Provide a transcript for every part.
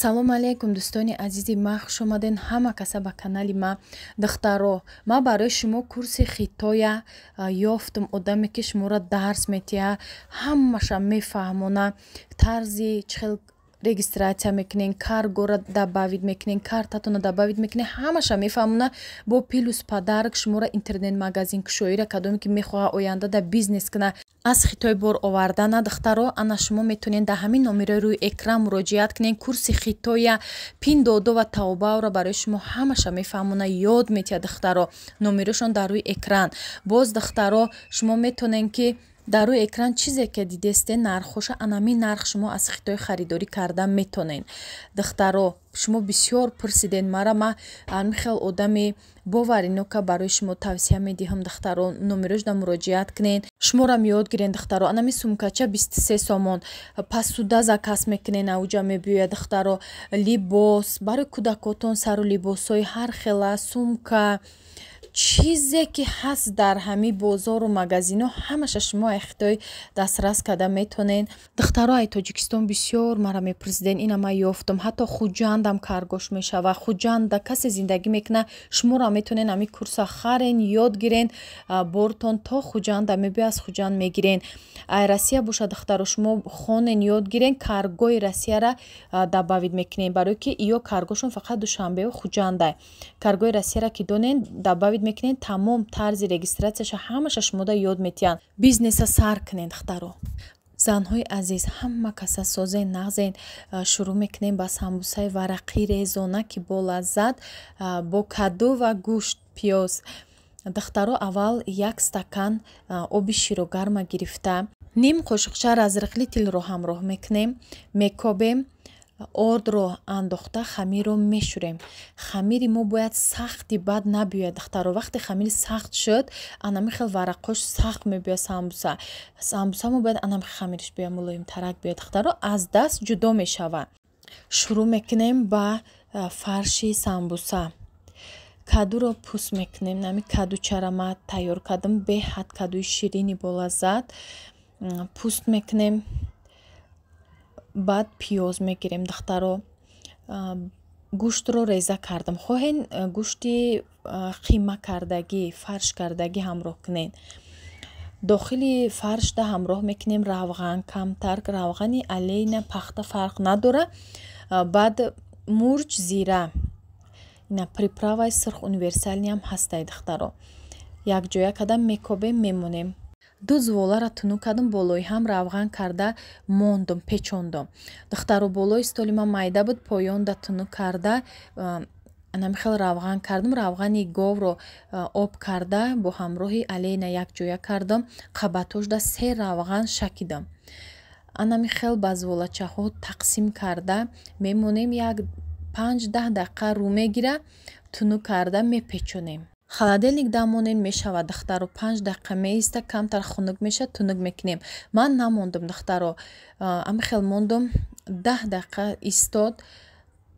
салому алейкум дӯстони азизи ма, хуш омаден ҳама каса ба канали ма. Духтаро, ма барои шумо курси хитоя ёфтум, одаме ки шуморо дарс метиҳа, ҳамаша мефаҳмона, тарзи чихел регистратсия мекунен, каргоро дабавид мекунен, картатонро дабавид мекунен, ҳамаша мефаҳмона. Бо плюс падарк шуморо интернет магазин кушоира кадоме ки мехоҳа оянда да бизнес куна аз хитой бор овардана. Духтаро, ана шумо метонен да ҳамин номерои рӯи экран муроҷиат кунен. Курси хитоя, пиндодо ва тавбаро барои шумо ҳамаша мефаҳмона, ёд метиҳад. Духтаро, номерошон дар рӯи экран. Боз духтаро, шумо метонен ки дар рӯи экран чизе ки дидестен нархоша, анамин нарх шумо аз хитой харидорӣ карда метонен. Духтаро, шумо бисёр пурсиден мара, ма хел одами боваринока барои шумо тавсия медиҳам. Духтаро, номерошда муроҷиат кунен, шуморам ёд гирен. Духтаро, анами сумкача 23 сомон, пасуда заказ мекунен, ауҷа мебиёяд. Духтаро, либос барои кӯдакотон, сару либосҳои ҳар хела, сумка, чизе ки ҳаст дар ҳами бозору магазино, ҳамаша шумо ай хитой дастрас карда метонен. Духтаро, ай Тоҷикистон бисёр мара мепурсиден, ина ма ёфтум, ҳатто хуҷандам каргош мешава, хуҷанда касе зиндагӣ мекуна, шуморо метонен ами курса харен, ёд гирен, бортон то хуҷанда мебиё, аз хуҷанд мегирен. Ай Россия боша духтаро, шумо хонен, ёд гирен, каргои Россияра дабавид мекунен, барои ки иё каргошон фақат душанбеу хуҷанда. Каргои Россияра ки донен дабавид мекунен, тамом тарзи регистратсияша ҳамаша шумода ёд метиҳанд. Бизнеса сар кунен. Духтаро, занҳои азиз, ҳама каса созен, нағзен, шурӯъ мекунем ба самбусаи варақӣ резона ки бо лаззат, бо каду ва гӯшт, пиёз. Духтаро, аввал 1 стакан оби широгарма гирифта, ним қошуқча разриқли тилро ҳамроҳ мекунем, мекобем, ордро андохта хамирро мешӯрем. Хамири мо бояд сахти бад набиёяд. Духтаро, вақте хамири сахт шуд, анами хел варақош сахт мебиёяд самбуса. Самбуса мо бояд анами хамириш биёяд, мулоимтарак биёяд. Духтаро, аз даст ҷудо мешавад. Шурӯъ мекунем ба фарши самбуса. Кадуро пӯст мекунем. Нами кадучара ма тайёр кардам, беҳад кадуи ширини болаззат. Пӯст мекунем. Баъд пиёз мегирем. Духтаро, гӯштро реза кардам. хоҳен гӯшти қима кардагӣ, фарш кардагӣ ҳамроҳ кунен. дохили фаршда ҳамроҳ мекунем равған камтар, равғани алейна пахта фарқ надора. Баъд мурч, зира, ина приправаи сирх универсалниам ҳастай. Духтаро, якҷоя карда мекобем, мемонем. 2 зволара тунук кардам, болои ҳам равған карда мондум, печондум. Духтаро, болои столи ман майда буд, поёнда тунук карда анами хел равған кардам. Равғани говро об карда бо ҳамроҳи алейна якҷоя кардам, қабатошда 3 равған шакидам. Анами хел ба зволачаҳо тақсим карда мемонем, 5-10 дақиқа рӯ мегира, тунук карда мепечонем. Холодильник дамонен, мешавад. Духтаро, 5 дақиқа меиста, камтар хунук мешавад, тунук мекунем. Ман намондум. Духтаро, ами хел мондум, 10 дақиқа истод,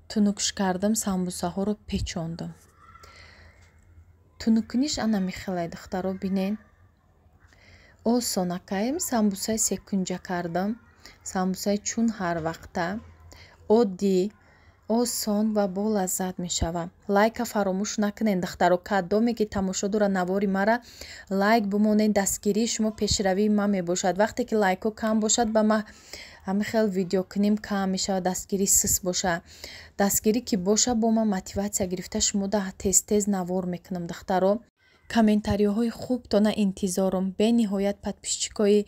тунукш кардам, самбусаҳоро печондум. Тунукуниш анами хелай. Духтаро, бинен осонакаем. Самбусаи секунҷа кардам, самбусаи чун ҳар вақта, оддӣ, осон ва бо лаззат мешавад. Лайка фаромӯш накунен. Духтаро, кадоме ки тамошо дора навори мара, лайк бимонен. Дастгирии шумо пешравии ман мебошад. вақте ки лайкҳо кам бошад, ба ма ҳами хел видео куним кам мешавад, дастгирӣ сус боша. Дастгирӣ ки боша, бо ман мотиватсия гирифта шумода тез навор мекунам. Духтаро, комментариҳои хубтона интизорум. бениҳоят подписчикои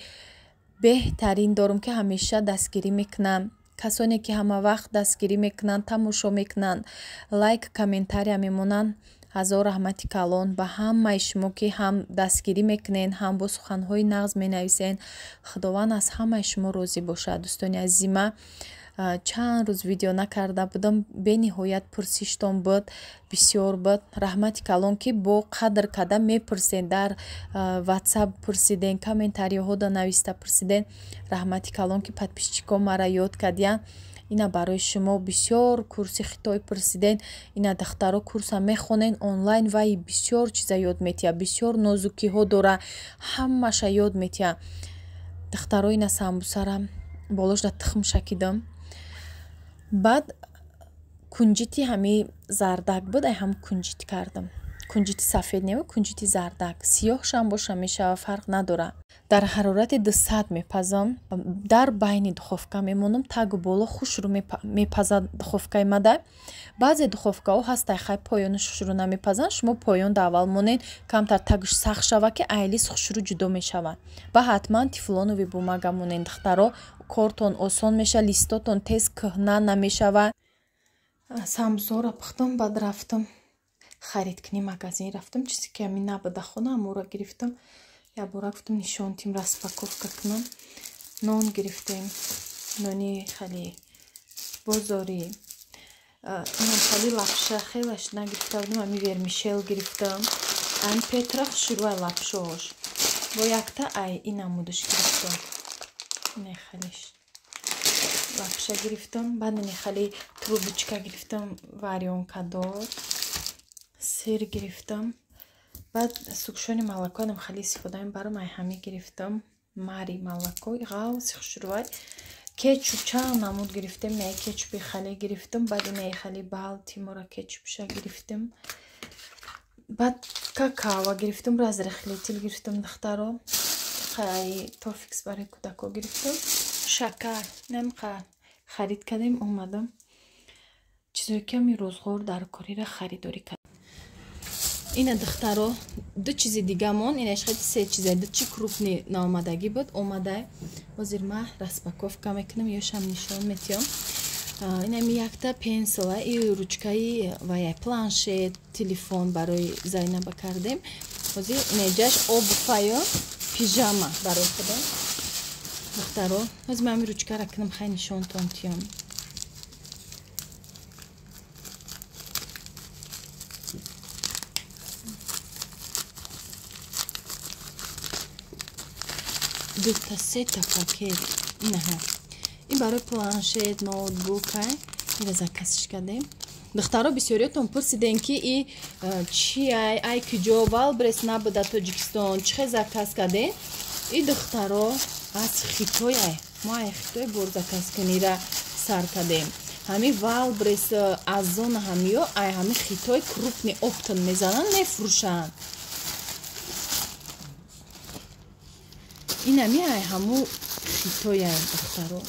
беҳтарин дорум ки ҳамеша дастгирӣ мекунанд. касоне ки ҳама вақт дастгирӣ мекунанд, тамошо мекунанд, лайк, комментария мемонанд, ҳазор раҳмати калон ба ҳамаи шумо ки ҳам дастгирӣ мекунен, ҳам бо суханҳои нағз менависен. худованд аз ҳамаи шумо розӣ бошад. дӯстони азизи ма, чанд рӯз видео накарда будам, бениҳоят пурсиштон буд, бисёр буд. раҳмати калон ки бо қадр карда мепурсен, дар ватсап пурсиден, комментариҳода нависта пурсиден. раҳмати калон ки подписчикон мара ёд кардиян. ина барои шумо бисёр курси хитой пурсиден. ина духтаро курса мехонен онлайн, вай бисёр чиза ёд метиҳад, бисёр нозукиҳо дора, ҳамаша ёд метиҳад. духтаро ина самбусара болошда тухм шакидам. Баъд кунҷити ҳами зардак буд, ай ҳам кунҷит кардам. Кунҷити сафед не, кунҷити зардак. Сиёҳшам боша мешава, фарқ надора. Дар ҳарорати 200 мепазам. Дар байни духовка мемонам, тагу боло хушрӯ мепаза духовкаи мада. баъзе духовкаҳо ҳастай хай поёнаш хушрӯ намепазанд. Шумо поён давал монед, камтар тагуш сахт шава ки айлис хушрӯ ҷудо мешавад. Ба ҳатман тефлонови бумага монед духтаро, кортон осон меша, листотон тез кӯҳна намешавад. Самбузора пухтам, баъд рафтам харидкунӣ магазин рафтам, чизе ки ами набуда хона амора гирифтам. Ябора гуфтам нишонтим распаковка кунам. Нон гирифтем, нони хали бозори. Инам хали лапша хелаш нагирифта будам, ами вермишел гирифтам. Ами петра хушрӯай лапшош. Бо якта ай инамудаш гирифтам. Не халиш лапша гирифтам, баъд не хали трубочка гирифтам, варёнкадор, сир гирифтам. баъд сукшони молоко нам хали истифода мебарам, ай ҳами гирифтам, мари молоко ғавси хушрӯай. кетчуп чанд намуд гирифтем, не кетчупи хали гирифтам, баъд не хали балтимора кетчупша гирифтем. баъд какао гирифтам, разрыхлитель гирифтам духтаро, хай тофикс барои кӯдако гирифтам, шакар намқа харид кардем. омадам чизое ки ами розғор дар корира харидорӣ кардем. ина духтаро ду чизи дигамон, ина ишхати се чизе ду чи крупни наомадагӣ буд. омадай ҳозир ма распаковка мекунам, ёшам нишон метиём. инами якта пенсила, и ручкаи ваяй планшет, телефон барои Зайнаба кардем. ҳозир неҷаш обуфаё пижама барои худам духтаро. ҳозир ман ами ручкара кунам, хай нишонтон тиём. дута сета пакет инаҳа. ин барои планшет, ноутбук ира закасиш кардем. духтаро бисёриётон пурсидем ки и чи ай куҷо валбрес набуда Тоҷикистон чихе закас кардем. И духтаро аз Хитой мо ай Хитой бор закаскунира сар кардем. ҳами валбрес аз зона ҳамиё ай ҳами Хитой крупни оптон мезананд, мефурӯшанд. инами ай ҳаму Хитояй духтаро.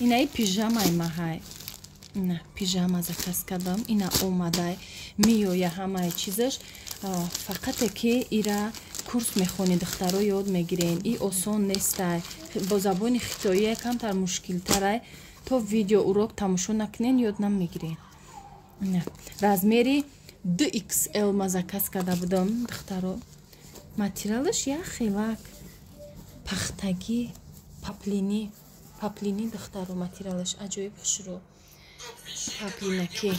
инаи пижамаи маҳай. ина пижама заказ кардам, ина омадай меоя ҳамаи чизаш. фақате ки ира курс мехони духтаро ёд мегирен. и осон нестай, бо забони хитоие камтар мушкилтарай. то видео урок тамошо накунен ёд намегирен. размери 2XL ма заказ карда будам духтаро. материалаш як хелак пахтагӣ, паплини духтаро, материалаш аҷоиб хушрӯ. паплинаки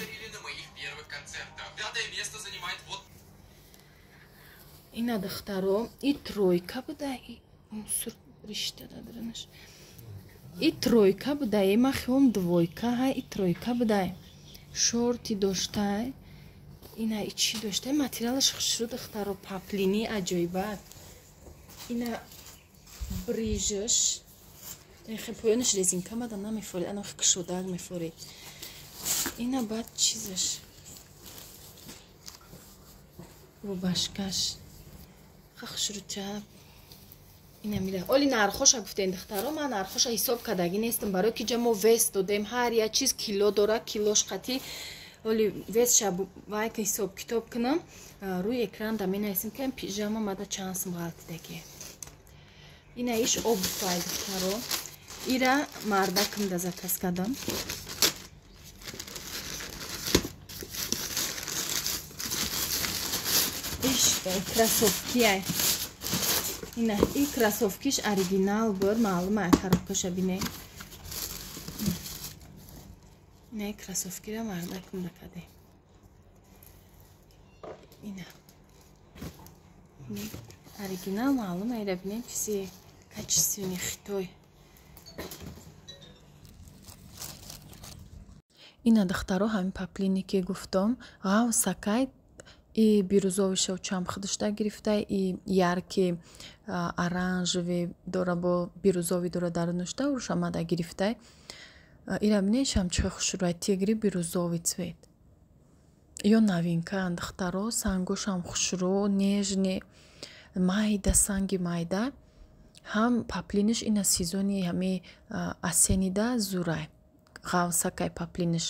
ина духтаро и тройка буда, ришта дадранаш. и тройка буда, ма хиём двойка, и тройка буда. шорти доштай, ина и чи доштай, материалаш хушрӯ духтаро, паплини аҷоибат. ина брижаш поёнаш резинка мада намефорид, ана кушодаг мефорид. ина баъд чизаш рубашкаш хушрӯча. ина мира оли нархоша гуфтен духтаро, ман нархоша ҳисоб кардагӣ нестам, барои ки ҷа мо вест додем, ҳар як чиз кило дора, килош қатӣ. оли вестша вайка ҳисоб китоб кунам, рӯи экран да менависем ки пижама мада чанд сум ғалтидагӣ. ина иш обуфай духтаро, ира мардакамда заказ кардам. иш кроссовкияй. ина и кроссовкиш оригинал буд, маълума коробкаша бинем. ина кроссовкира мардакамда кардем. ина оригинал маълума, ира бинем чизи качествени Хитой. ина духтаро ҳамин паплини ки гуфтам, ғавсакай и бирӯзовиша чам худашта гирифта, и ярки оранжеве дора бо бирӯзови дора дарунашта урушамада гирифта. ира бинед шамчҳои хушрӯяи тигри бирӯзовый цвет. ё новинка духтаро сангушам хушрӯ нежни майда санги майда. ҳам паплиниш ина сезони ҳами асенида зурай ғавсакай паплиниш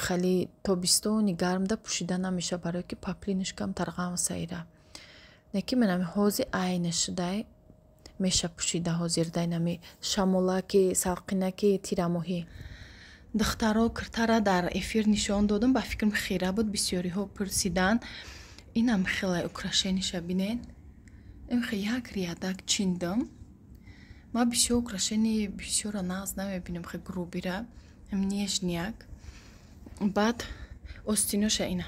хали тобистони гармда пӯшида намеша барои ки паплиниш камтар ғавса ира. Неки менами ҳози айнаш дай меша пӯшида ҳозирдай нами шамолаки салқинаки тирамоҳӣ. Духтаро киртара дар эфир нишон додам, ба фикрам хира буд, бисёриҳо пурсидан. Инам хеле украшениша бинед. Имхе як рядак чиндам. Ма бисёр украшени бисёра нағз намебинам, хе грубира. Нежняк. Баъд остиноша ина.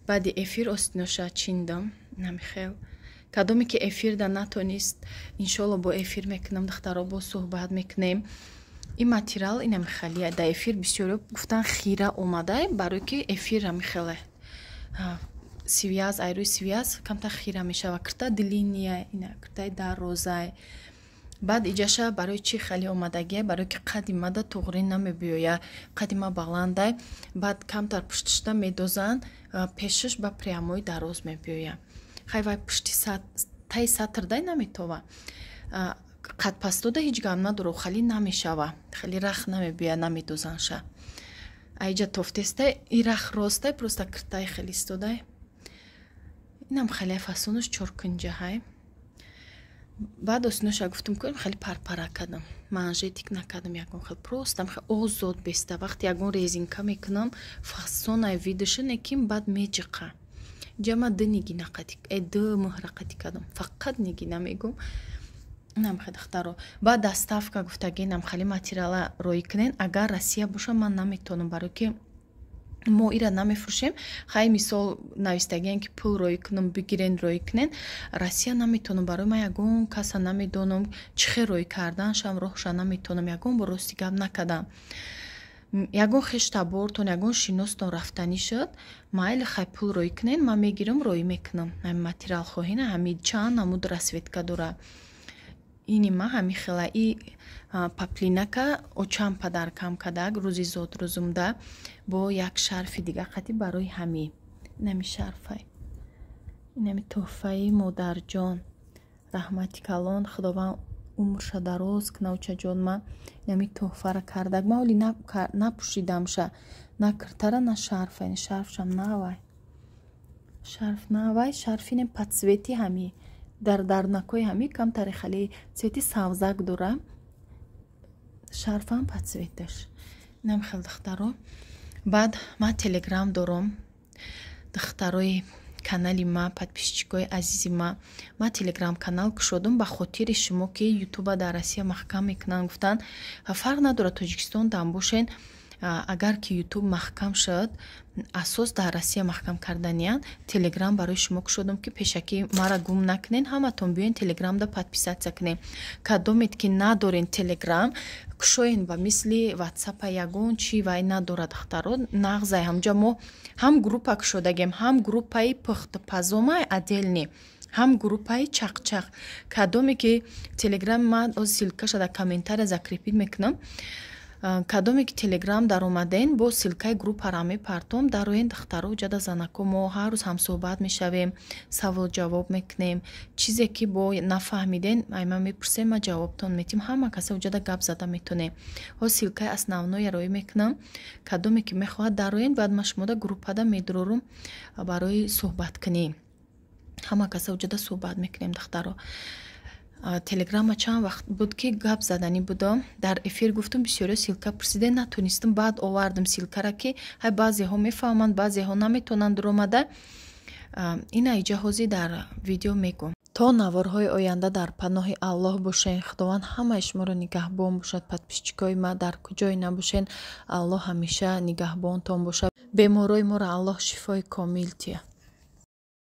Баъди эфир остиноша чиндам. Намихел. Кадоме ки эфирда натонист, иншолло бо эфир мекунам, духтаро бо суҳбат мекунем. ин материал ина михалия да эфир бисёриҳо гуфтан хира омадай барои ки эфирра михеле связ айрӯи связ камтар хира мешава кирта длинния ина киртай дарозай. Баъд иҷаша барои чӣ хали омадагия барои ки қади мада туғрин намебиёя, қади ма баландай. Баъд камтар пуштишта медозан, пешаш ба прямои дароз мебиёя. Хай вай пушти таи сатрдай наметова. қад пастода ҳеҷ гап надоро, хали намешава, хали рах намебия, намедозанша. Айҷа тофтестай и рах ростай просто киртай хели истодай. Инам хали фасонаш чоркунҷаҳай. Баъд осиноша гуфтам кунем хали парпара кардам, манжетик накардам, ягон хел простам хел озод беста. Вақти ягон резинка мекунам фасонай видуша неким баъд меҷиқа. Ҷама ду ниги нақатик, ду муҳрақати кардам, фақат ниги намегум. Намхед духтаро баъд доставка гуфтагинам хали материала рой кунен. Агар Россия боша ман наметонам, барои ки мо ира намефурӯшем. Хай мисол навистагиен ки пул рой кунам бигирен рой кунен. Россия наметонам, барои ман ягон каса намедонам чӣ хел рой карданшам, роҳша наметонам. Ягон бо рости гап накардам. Ягон хештабортон ягон шиностон рафтанӣ шуд, майли хай пул рой кунен, ман мегирам рой мекунам. Ҳами материал хоҳина ҳами чанд намуд расветка дора. Ини ма ҳами хела и паплинака очам падаркам кадаг рӯзи зод рӯзумда бо як шарфи дига қати барои ҳами. Инами шарфай, инами тӯҳфаи модарҷон, раҳмати калон, худованд умрша дароз кна учаҷон. Ма инами тӯҳфара кардаг, ма оли напӯшидамша на киртара на шарфа. Шарфшам навай, шарф навай, шарфине подсвети ҳами дар дарнакои ҳами камтари хали цвети савзак дора. Шарфам подсветаш. Инам хел духтаро. Баъд ма телеграм дорам. Духтарои канали ма, подписчикои азизи ма телеграм канал кушодам ба хотири шумо ки ютуба дар Россия маҳкам мекунанд. Гуфтан фарқ надорад Тоҷикистон дам бошен, агар ки ютуб маҳкам шуд, асос дар Россия маҳкам карданиянд. Телеграм барои шумо кушодам ки пешакӣ мара гум накунен, ҳаматон биёен телеграмда подписатсия кунем. Кадомед ки надорен телеграм, кушоен ба мисли ватсапа ягон чи вай надорад духтаро, нағзай ҳамҷа мо ҳам группа кушодагем, ҳам группаи пухтупазомай отдельни, ҳам группаи чақчақ. Кадоме ки телеграм ма оз силкаша дар комментария закрепид мекунам. Кадоме ки телеграм даромаден бо силкаи группара мепартом, дароен духтаро ҷада занако мо ҳар рӯз ҳамсӯҳбат мешавем, савол ҷавоб мекунем. Чизе ки бо нафаҳмиден айма мепурсем, ма ҷавобтон метим. Ҳама каса ҷада гап зада метонем. Ҳо силкаи основное рой мекунам. Кадоме ки мехоҳад дароен баъд ма шумода группада медурорум барои суҳбат кунӣ. Ҳама каса ҷада суҳбат мекунем духтаро. Телеграма чанд вақт буд ки гап заданӣ будам. Дар эфир гуфтам бисёриҳо силка пурсиден, натонистам. Баъд овардам силкара ки ҳай баъзеҳо мефаҳманд, баъзеҳо наметонанд дуромада. Ина иҷаҳози дар видео мегӯм. То наворҳои оянда дар паноҳи Аллоҳ бошен. Худованд ҳамаи шуморо нигаҳбон бошад. Подписчикои ма дар куҷое набошен, Аллоҳ ҳамеша нигаҳбонтон бошад. Беморои моро Аллоҳ шифои комил тия.